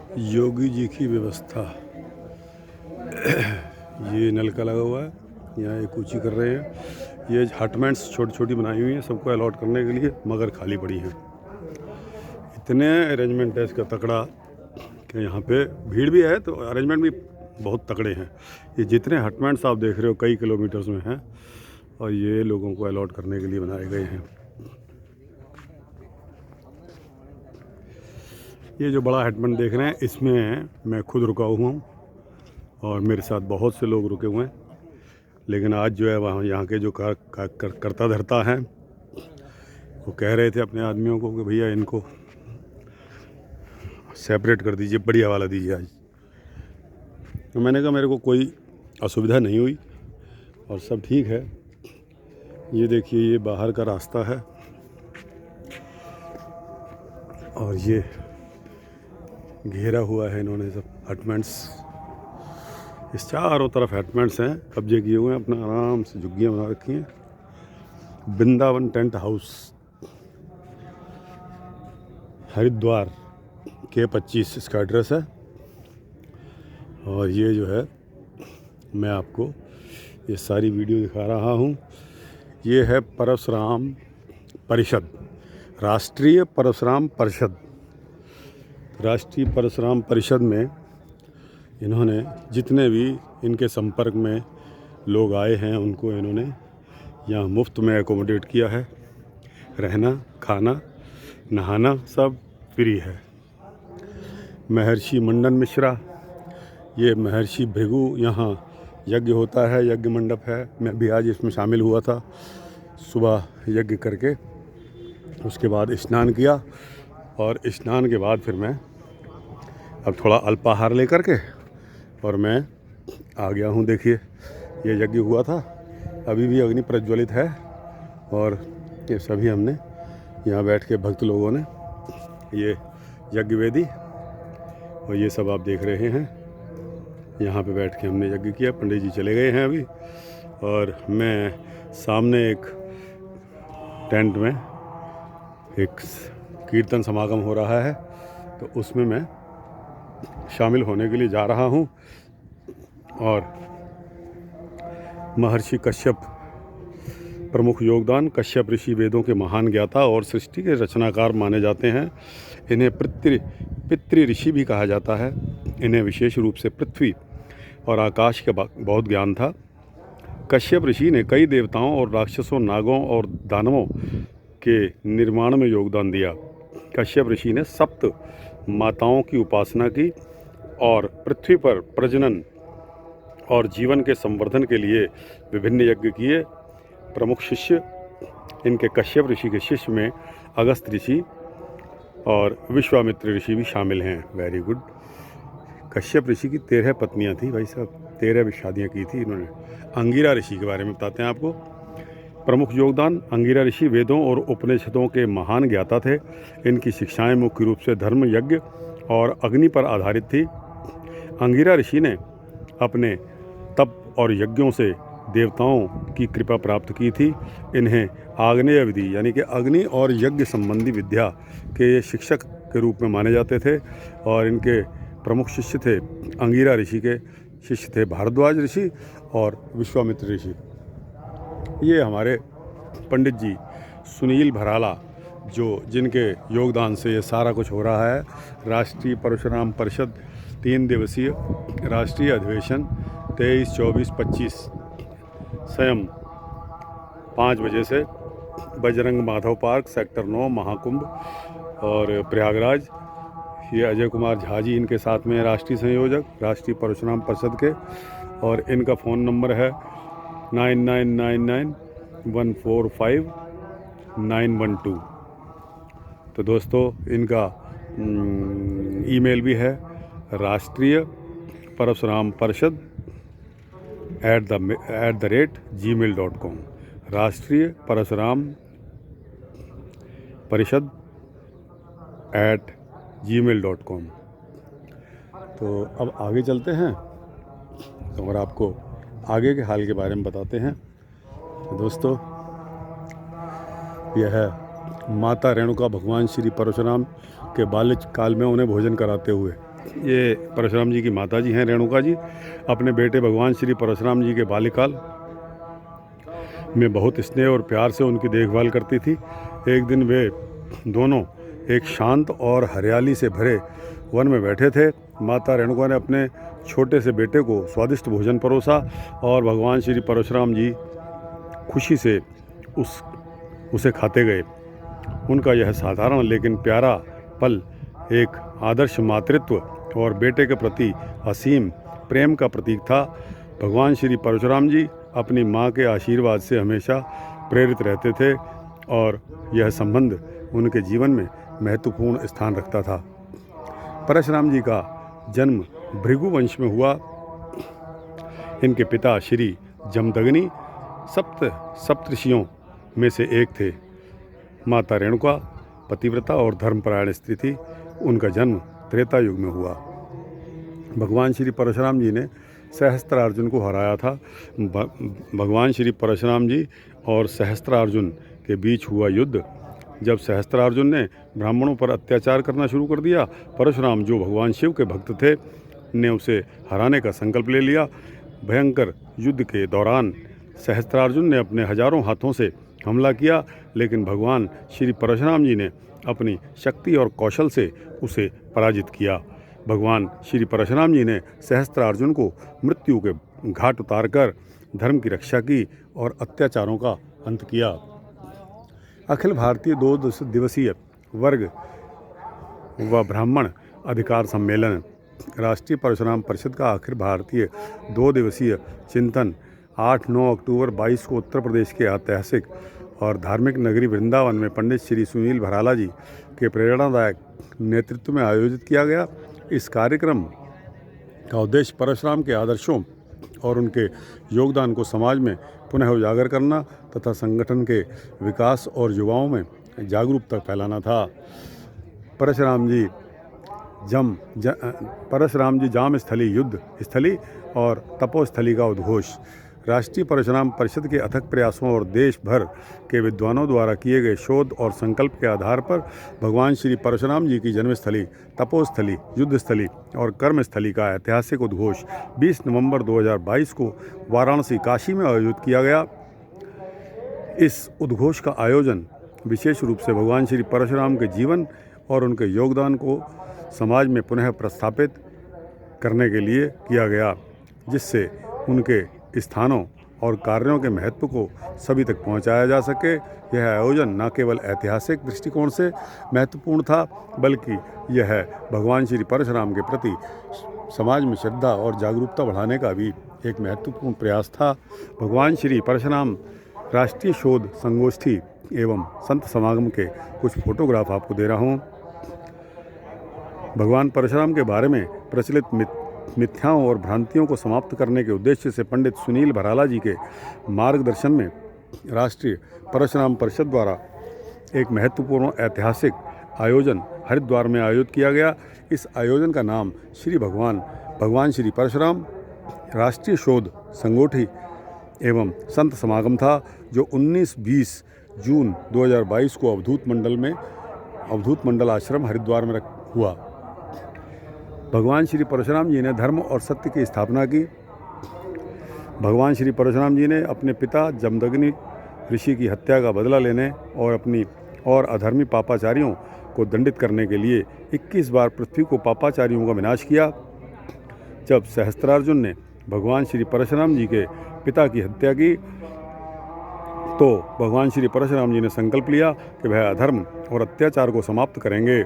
योगी जी की व्यवस्था। ये नलका लगा हुआ है, यहाँ एक ऊँची कर रहे हैं। ये हटमेंट्स छोटी छोटी बनाई हुई हैं सबको अलॉट करने के लिए, मगर खाली पड़ी हैं। इतने अरेंजमेंट है इसका तकड़ा कि यहाँ पे भीड़ भी है तो अरेंजमेंट भी बहुत तगड़े हैं। ये जितने हटमेंट्स आप देख रहे हो कई किलोमीटर्स में हैं और ये लोगों को अलॉट करने के लिए बनाए गए हैं। ये जो बड़ा हटमेंट देख रहे हैं इसमें मैं खुद रुका हुआ हूँ और मेरे साथ बहुत से लोग रुके हुए हैं। लेकिन आज जो है वहाँ यहाँ के जो करता धरता हैं वो कह रहे थे अपने आदमियों को कि भैया इनको सेपरेट कर दीजिए, बढ़िया वाला दीजिए आज। तो मैंने कहा मेरे को कोई असुविधा नहीं हुई और सब ठीक है। ये देखिए ये बाहर का रास्ता है और ये घेरा हुआ है इन्होंने सब हटमेंट्स। इस चारों तरफ हटमेंट्स हैं, कब्जे किए हुए हैं, अपना आराम से झुग्गियाँ बना रखी हैं। वृंदावन टेंट हाउस, हरिद्वार के 25 इसका एड्रेस है। और ये जो है मैं आपको ये सारी वीडियो दिखा रहा हूँ। ये है परशुराम परिषद, राष्ट्रीय परशुराम परिषद। राष्ट्रीय परशुराम परिषद में इन्होंने जितने भी इनके संपर्क में लोग आए हैं उनको इन्होंने यहाँ मुफ्त में एकोमोडेट किया है। रहना, खाना, नहाना सब फ्री है। महर्षि मंडन मिश्रा, ये महर्षि भृगु यहाँ यज्ञ होता है, यज्ञ मंडप है। मैं भी आज इसमें शामिल हुआ था। सुबह यज्ञ करके उसके बाद स्नान किया और स्नान के बाद फिर मैं अब थोड़ा अल्पाहार लेकर के और मैं आ गया हूँ। देखिए ये यज्ञ हुआ था, अभी भी अग्नि प्रज्वलित है और ये सभी हमने यहाँ बैठ के भक्त लोगों ने ये यज्ञ वेदी और ये सब आप देख रहे हैं, यहाँ पे बैठ के हमने यज्ञ किया। पंडित जी चले गए हैं अभी और मैं सामने एक टेंट में एक कीर्तन समागम हो रहा है तो उसमें मैं शामिल होने के लिए जा रहा हूँ। और महर्षि कश्यप प्रमुख योगदान, कश्यप ऋषि वेदों के महान ज्ञाता और सृष्टि के रचनाकार माने जाते हैं। इन्हें पितृ ऋषि भी कहा जाता है। इन्हें विशेष रूप से पृथ्वी और आकाश का बहुत ज्ञान था। कश्यप ऋषि ने कई देवताओं और राक्षसों, नागों और दानवों के निर्माण में योगदान दिया। कश्यप ऋषि ने सप्त माताओं की उपासना की और पृथ्वी पर प्रजनन और जीवन के संवर्धन के लिए विभिन्न यज्ञ किए। प्रमुख शिष्य इनके कश्यप ऋषि के शिष्य में अगस्त ऋषि और विश्वामित्र ऋषि भी शामिल हैं। Very good. कश्यप ऋषि की 13 पत्नियां थी भाई साहब, 13 शादियां की थी इन्होंने। अंगिरा ऋषि के बारे में बताते हैं आपको। प्रमुख योगदान, अंगिरा ऋषि वेदों और उपनिषदों के महान ज्ञाता थे। इनकी शिक्षाएं मुख्य रूप से धर्म, यज्ञ और अग्नि पर आधारित थी। अंगिरा ऋषि ने अपने तप और यज्ञों से देवताओं की कृपा प्राप्त की थी। इन्हें आग्नेय विधि यानी कि अग्नि और यज्ञ संबंधी विद्या के शिक्षक के रूप में माने जाते थे। और इनके प्रमुख शिष्य थे, अंगिरा ऋषि के शिष्य थे भारद्वाज ऋषि और विश्वामित्र ऋषि। ये हमारे पंडित जी सुनील भराला जिनके योगदान से ये सारा कुछ हो रहा है। राष्ट्रीय परशुराम परिषद 3 दिवसीय राष्ट्रीय अधिवेशन 23, 24, 25 स्वयं 5 बजे से बजरंग माधव पार्क, सेक्टर 9, महाकुंभ और प्रयागराज। ये अजय कुमार झा जी इनके साथ में राष्ट्रीय संयोजक राष्ट्रीय परशुराम परिषद के। और इनका फ़ोन नंबर है 9999145912। तो दोस्तों इनका ईमेल भी है राष्ट्रीय परशुराम परिषद @gmail.com। राष्ट्रीय परशुराम परिषद @gmail.com। तो अब आगे चलते हैं और आपको आगे के हाल के बारे में बताते हैं। तो दोस्तों यह है माता रेणुका भगवान श्री परशुराम के बाल्य काल में उन्हें भोजन कराते हुए ये परशुराम जी की माता जी हैं रेणुका जी। अपने बेटे भगवान श्री परशुराम जी के बाल्यकाल में बहुत स्नेह और प्यार से उनकी देखभाल करती थी। एक दिन वे दोनों एक शांत और हरियाली से भरे वन में बैठे थे। माता रेणुका ने अपने छोटे से बेटे को स्वादिष्ट भोजन परोसा और भगवान श्री परशुराम जी खुशी से उसे खाते गए। उनका यह साधारण लेकिन प्यारा पल एक आदर्श मातृत्व और बेटे के प्रति असीम प्रेम का प्रतीक था। भगवान श्री परशुराम जी अपनी माँ के आशीर्वाद से हमेशा प्रेरित रहते थे और यह संबंध उनके जीवन में महत्वपूर्ण स्थान रखता था। परशुराम जी का जन्म भृगु वंश में हुआ। इनके पिता श्री जमदग्नि सप्तऋषियों में से एक थे। माता रेणुका पतिव्रता और धर्मपरायण स्त्री थी। उनका जन्म त्रेता युग में हुआ। भगवान श्री परशुराम जी ने सहस्त्रार्जुन को हराया था। भगवान श्री परशुराम जी और सहस्त्रार्जुन के बीच हुआ युद्ध। जब सहस्त्रार्जुन ने ब्राह्मणों पर अत्याचार करना शुरू कर दिया, परशुराम जो भगवान शिव के भक्त थे ने उसे हराने का संकल्प ले लिया। भयंकर युद्ध के दौरान सहस्त्रार्जुन ने अपने हजारों हाथों से हमला किया, लेकिन भगवान श्री परशुराम जी ने अपनी शक्ति और कौशल से उसे पराजित किया। भगवान श्री परशुराम जी ने सहस्त्रार्जुन को मृत्यु के घाट उतारकर धर्म की रक्षा की और अत्याचारों का अंत किया। अखिल भारतीय 2 दिवसीय वर्ग व ब्राह्मण अधिकार सम्मेलन राष्ट्रीय परशुराम परिषद का अखिल भारतीय 2 दिवसीय चिंतन 8-9 अक्टूबर 22 को उत्तर प्रदेश के ऐतिहासिक और धार्मिक नगरी वृंदावन में पंडित श्री सुनील भराला जी के प्रेरणादायक नेतृत्व में आयोजित किया गया। इस कार्यक्रम का उद्देश्य परशुराम के आदर्शों और उनके योगदान को समाज में पुनः उजागर करना तथा संगठन के विकास और युवाओं में जागरूकता फैलाना था। परशुराम जी जाम स्थली, युद्ध स्थली और तपोस्थली का उद्घोष। राष्ट्रीय परशुराम परिषद के अथक प्रयासों और देश भर के विद्वानों द्वारा किए गए शोध और संकल्प के आधार पर भगवान श्री परशुराम जी की जन्मस्थली, तपोस्थली, युद्धस्थली और कर्मस्थली का ऐतिहासिक उद्घोष 20 नवंबर 2022 को वाराणसी, काशी में आयोजित किया गया। इस उद्घोष का आयोजन विशेष रूप से भगवान श्री परशुराम के जीवन और उनके योगदान को समाज में पुनः प्रस्थापित करने के लिए किया गया, जिससे उनके स्थानों और कार्यों के महत्व को सभी तक पहुंचाया जा सके। यह आयोजन न केवल ऐतिहासिक दृष्टिकोण से महत्वपूर्ण था, बल्कि यह भगवान श्री परशुराम के प्रति समाज में श्रद्धा और जागरूकता बढ़ाने का भी एक महत्वपूर्ण प्रयास था। भगवान श्री परशुराम राष्ट्रीय शोध संगोष्ठी एवं संत समागम के कुछ फोटोग्राफ आपको दे रहा हूँ। भगवान परशुराम के बारे में प्रचलित मिथ्याओं और भ्रांतियों को समाप्त करने के उद्देश्य से पंडित सुनील भराला जी के मार्गदर्शन में राष्ट्रीय परशुराम परिषद द्वारा एक महत्वपूर्ण ऐतिहासिक आयोजन हरिद्वार में आयोजित किया गया। इस आयोजन का नाम भगवान श्री परशुराम राष्ट्रीय शोध संगोष्ठी एवं संत समागम था, जो 19-20 जून 2022 को अवधूत मंडल आश्रम हरिद्वार में हुआ। भगवान श्री परशुराम जी ने धर्म और सत्य की स्थापना की। भगवान श्री परशुराम जी ने अपने पिता जमदग्नि ऋषि की हत्या का बदला लेने और अधर्मी पापाचारियों को दंडित करने के लिए 21 बार पृथ्वी को पापाचारियों का विनाश किया। जब सहस्त्रार्जुन ने भगवान श्री परशुराम जी के पिता की हत्या की, तो भगवान श्री परशुराम जी ने संकल्प लिया कि वह अधर्म और अत्याचार को समाप्त करेंगे।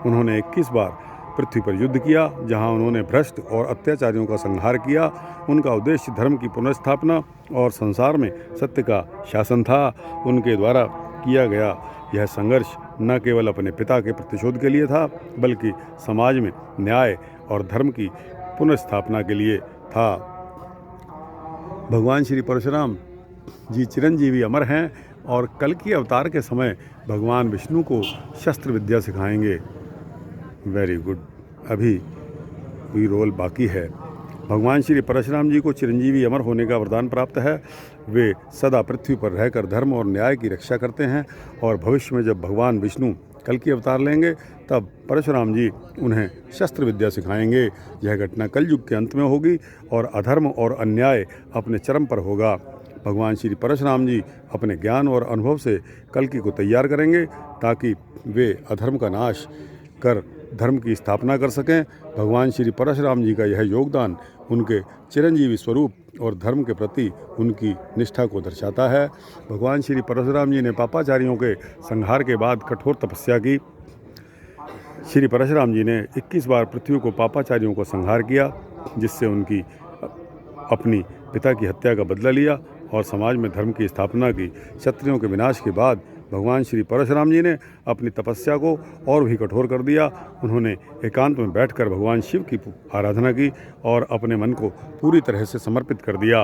उन्होंने 21 बार पृथ्वी पर युद्ध किया, जहां उन्होंने भ्रष्ट और अत्याचारियों का संहार किया। उनका उद्देश्य धर्म की पुनर्स्थापना और संसार में सत्य का शासन था। उनके द्वारा किया गया यह संघर्ष न केवल अपने पिता के प्रतिशोध के लिए था, बल्कि समाज में न्याय और धर्म की पुनर्स्थापना के लिए था। भगवान श्री परशुराम जी चिरंजीवी अमर हैं और कल की अवतार के समय भगवान विष्णु को शस्त्र विद्या सिखाएंगे। Very good. अभी कोई रोल बाकी है। भगवान श्री परशुराम जी को चिरंजीवी अमर होने का वरदान प्राप्त है। वे सदा पृथ्वी पर रहकर धर्म और न्याय की रक्षा करते हैं और भविष्य में जब भगवान विष्णु कल की अवतार लेंगे, तब परशुराम जी उन्हें शस्त्र विद्या सिखाएंगे। यह घटना कलयुग के अंत में होगी और अधर्म और अन्याय अपने चरम पर होगा। भगवान श्री परशुराम जी अपने ज्ञान और अनुभव से कल्कि को तैयार करेंगे ताकि वे अधर्म का नाश कर धर्म की स्थापना कर सकें। भगवान श्री परशुराम जी का यह योगदान उनके चिरंजीवी स्वरूप और धर्म के प्रति उनकी निष्ठा को दर्शाता है। भगवान श्री परशुराम जी ने पापाचारियों के संहार के बाद कठोर तपस्या की। श्री परशुराम जी ने 21 बार पृथ्वी को पापाचारियों को संहार किया, जिससे उनकी अपनी पिता की हत्या का बदला लिया और समाज में धर्म की स्थापना की। क्षत्रियों के विनाश के बाद भगवान श्री परशुराम जी ने अपनी तपस्या को और भी कठोर कर दिया। उन्होंने एकांत में बैठकर भगवान शिव की आराधना की और अपने मन को पूरी तरह से समर्पित कर दिया।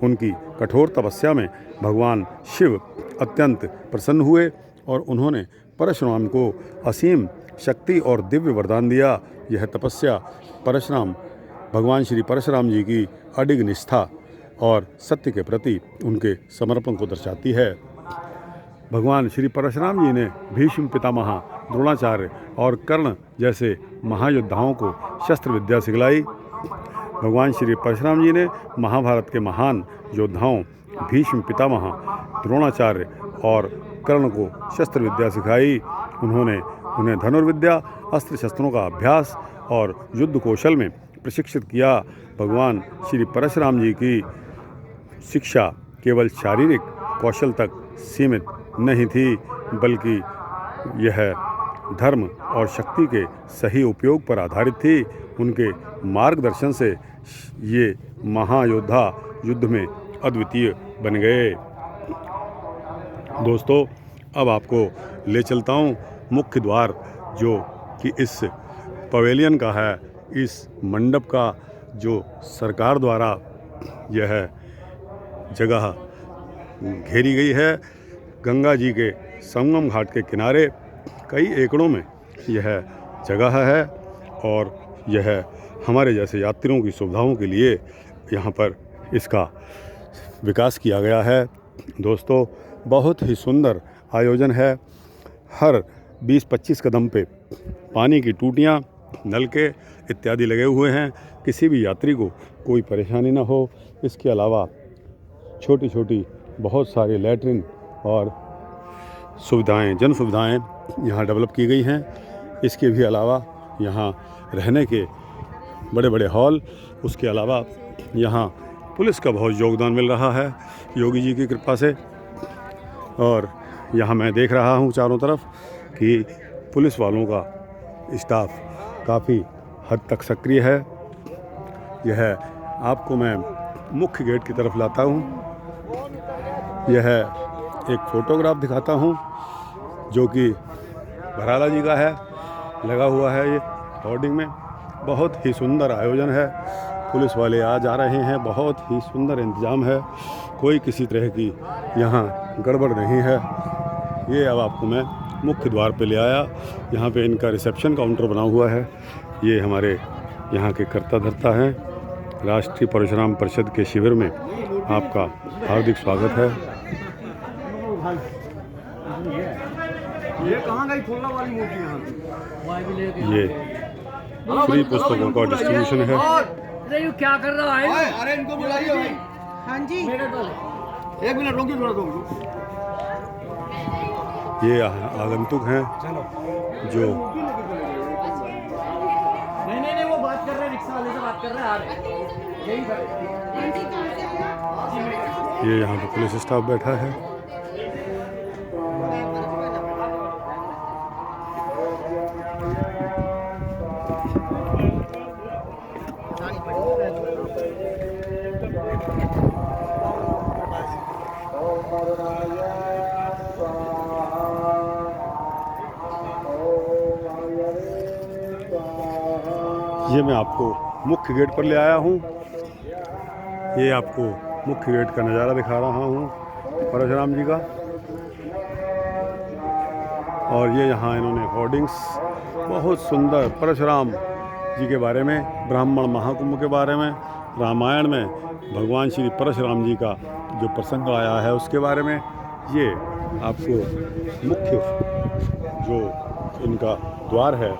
उनकी कठोर तपस्या में भगवान शिव अत्यंत प्रसन्न हुए और उन्होंने परशुराम को असीम शक्ति और दिव्य वरदान दिया। यह तपस्या भगवान श्री परशुराम जी की अडिग निष्ठा और सत्य के प्रति उनके समर्पण को दर्शाती है। भगवान श्री परशुराम जी ने भीष्म पितामह, द्रोणाचार्य और कर्ण जैसे महायोद्धाओं को शस्त्र विद्या सिखलाई। भगवान श्री परशुराम जी ने महाभारत के महान योद्धाओं भीष्म पितामह, द्रोणाचार्य और कर्ण को शस्त्र विद्या सिखाई। उन्होंने उन्हें धनुर्विद्या, अस्त्र शस्त्रों का अभ्यास और युद्ध कौशल में प्रशिक्षित किया। भगवान श्री परशुराम जी की शिक्षा केवल शारीरिक कौशल तक सीमित नहीं थी, बल्कि यह धर्म और शक्ति के सही उपयोग पर आधारित थी। उनके मार्गदर्शन से ये महायोद्धा युद्ध में अद्वितीय बन गए। दोस्तों, अब आपको ले चलता हूँ मुख्य द्वार, जो कि इस पवेलियन का है, इस मंडप का, जो सरकार द्वारा यह जगह घेरी गई है। गंगा जी के संगम घाट के किनारे कई एकड़ों में यह जगह है और यह हमारे जैसे यात्रियों की सुविधाओं के लिए यहाँ पर इसका विकास किया गया है। दोस्तों, बहुत ही सुंदर आयोजन है। हर 20-25 कदम पे पानी की टूटियाँ, नलके इत्यादि लगे हुए हैं, किसी भी यात्री को कोई परेशानी ना हो। इसके अलावा छोटी छोटी बहुत सारी लैट्रिन और सुविधाएं, जन सुविधाएं यहाँ डेवलप की गई हैं। इसके भी अलावा यहाँ रहने के बड़े बड़े हॉल, उसके अलावा यहाँ पुलिस का बहुत योगदान मिल रहा है योगी जी की कृपा से। और यहाँ मैं देख रहा हूँ चारों तरफ कि पुलिस वालों का स्टाफ काफ़ी हद तक सक्रिय है। यह आपको मैं मुख्य गेट की तरफ लाता हूँ। यह एक फ़ोटोग्राफ दिखाता हूँ जो कि भराला जी का है, लगा हुआ है ये होर्डिंग में। बहुत ही सुंदर आयोजन है, पुलिस वाले आ जा रहे हैं, बहुत ही सुंदर इंतज़ाम है, कोई किसी तरह की यहाँ गड़बड़ नहीं है। ये अब आपको मैं मुख्य द्वार पे ले आया। यहाँ पे इनका रिसेप्शन काउंटर बना हुआ है। ये हमारे यहाँ के कर्ता धर्ता हैं। राष्ट्रीय परशुराम परिषद के शिविर में आपका हार्दिक स्वागत है। ये कहाँ गई फूला वाली मूर्ति? यहाँ ये फ्री पुस्तकों का डिस्ट्रीब्यूशन है। अरे ये क्या कर रहा है? अरे इनको बुलाइए भाई। हाँ जी, एक मिनट रुकिए थोड़ा। तो ये आगंतुक हैं जो नहीं वो बात कर रहे हैं, रिक्शा वाले से बात कर रहे हैं। ये यहाँ पे पुलिस स्टाफ बैठा है। ये मैं आपको मुख्य गेट पर ले आया हूँ। ये आपको मुख्य गेट का नज़ारा दिखा रहा हूँ परशुराम जी का। और ये यहाँ इन्होंने होर्डिंग्स बहुत सुंदर परशुराम जी के बारे में, ब्राह्मण महाकुंभ के बारे में, रामायण में भगवान श्री परशुराम जी का जो प्रसंग आया है उसके बारे में, ये आपको मुख्य जो इनका द्वार है,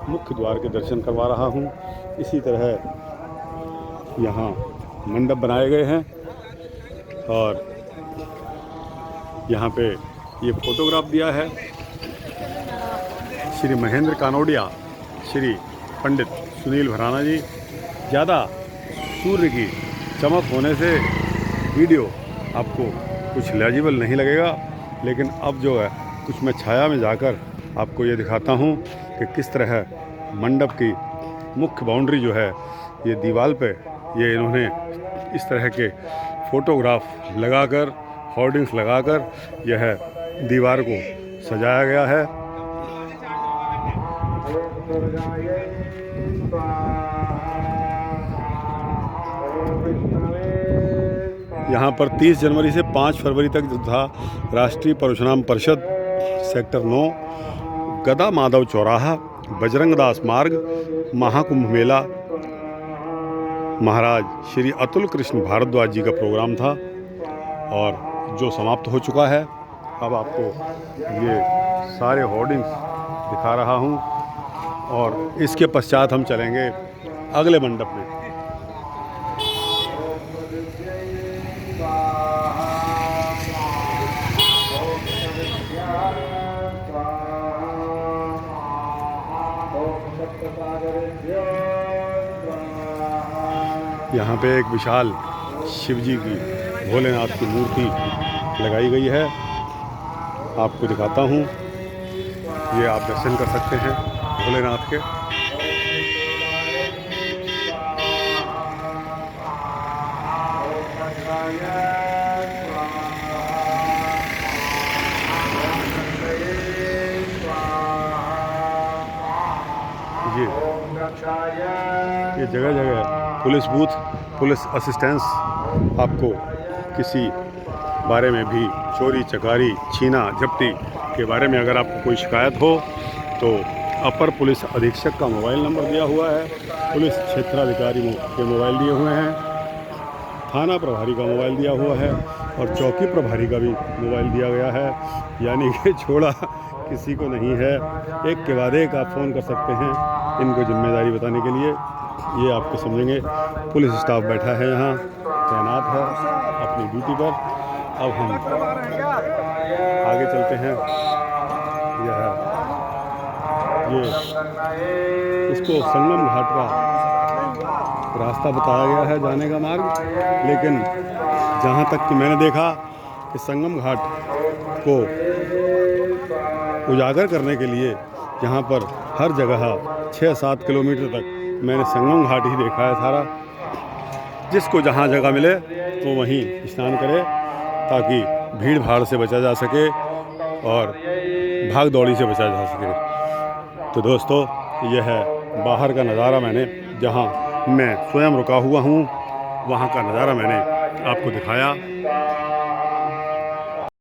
मुख्य द्वार के दर्शन करवा रहा हूँ। इसी तरह यहाँ मंडप बनाए गए हैं और यहाँ पे ये फोटोग्राफ दिया है श्री महेंद्र कानोडिया, श्री पंडित सुनील भराना जी। ज़्यादा सूर्य की चमक होने से वीडियो आपको कुछ लेजिबल नहीं लगेगा, लेकिन अब जो है कुछ मैं छाया में जाकर आपको ये दिखाता हूँ कि किस तरह मंडप की मुख्य बाउंड्री जो है, ये दीवार पे ये इन्होंने इस तरह के फ़ोटोग्राफ लगाकर, होर्डिंग्स लगाकर यह दीवार को सजाया गया है। यहाँ पर 30 जनवरी से 5 फरवरी तक जो था, राष्ट्रीय परशुराम परिषद सेक्टर 9, गदा माधव चौराहा, बजरंगदास मार्ग, महाकुंभ मेला, महाराज श्री अतुल कृष्ण भारद्वाज जी का प्रोग्राम था और जो समाप्त हो चुका है। अब आपको ये सारे होर्डिंग्स दिखा रहा हूँ और इसके पश्चात हम चलेंगे अगले मंडप में। यहाँ पे एक विशाल शिव जी की, भोलेनाथ की मूर्ति लगाई गई है। आपको दिखाता हूँ, ये आप दर्शन कर सकते हैं भोलेनाथ के। ये जगह जगह पुलिस बूथ, पुलिस असिस्टेंस, आपको किसी बारे में भी चोरी चकारी, छीना झपटी के बारे में अगर आपको कोई शिकायत हो तो अपर पुलिस अधीक्षक का मोबाइल नंबर दिया हुआ है, पुलिस क्षेत्राधिकारी के मोबाइल दिए हुए हैं, थाना प्रभारी का मोबाइल दिया हुआ है और चौकी प्रभारी का भी मोबाइल दिया गया है। यानी कि छोड़ा किसी को नहीं है, एक के बाद एक आप फ़ोन कर सकते हैं इनको जिम्मेदारी बताने के लिए। ये आपको समझेंगे, पुलिस स्टाफ बैठा है यहाँ, तैनात है अपनी ड्यूटी पर। अब हम आगे चलते हैं। ये इसको संगम घाट का रास्ता बताया गया है, जाने का मार्ग, लेकिन जहाँ तक कि मैंने देखा कि संगम घाट को उजागर करने के लिए यहाँ पर हर जगह 6-7 किलोमीटर तक मैंने संगम घाट ही देखा है सारा। जिसको जहाँ जगह मिले तो वहीं स्नान करे ताकि भीड़ भाड़ से बचा जा सके और भाग दौड़ी से बचा जा सके। तो दोस्तों, यह है बाहर का नज़ारा। मैंने जहाँ मैं स्वयं रुका हुआ हूँ वहाँ का नज़ारा मैंने आपको दिखाया।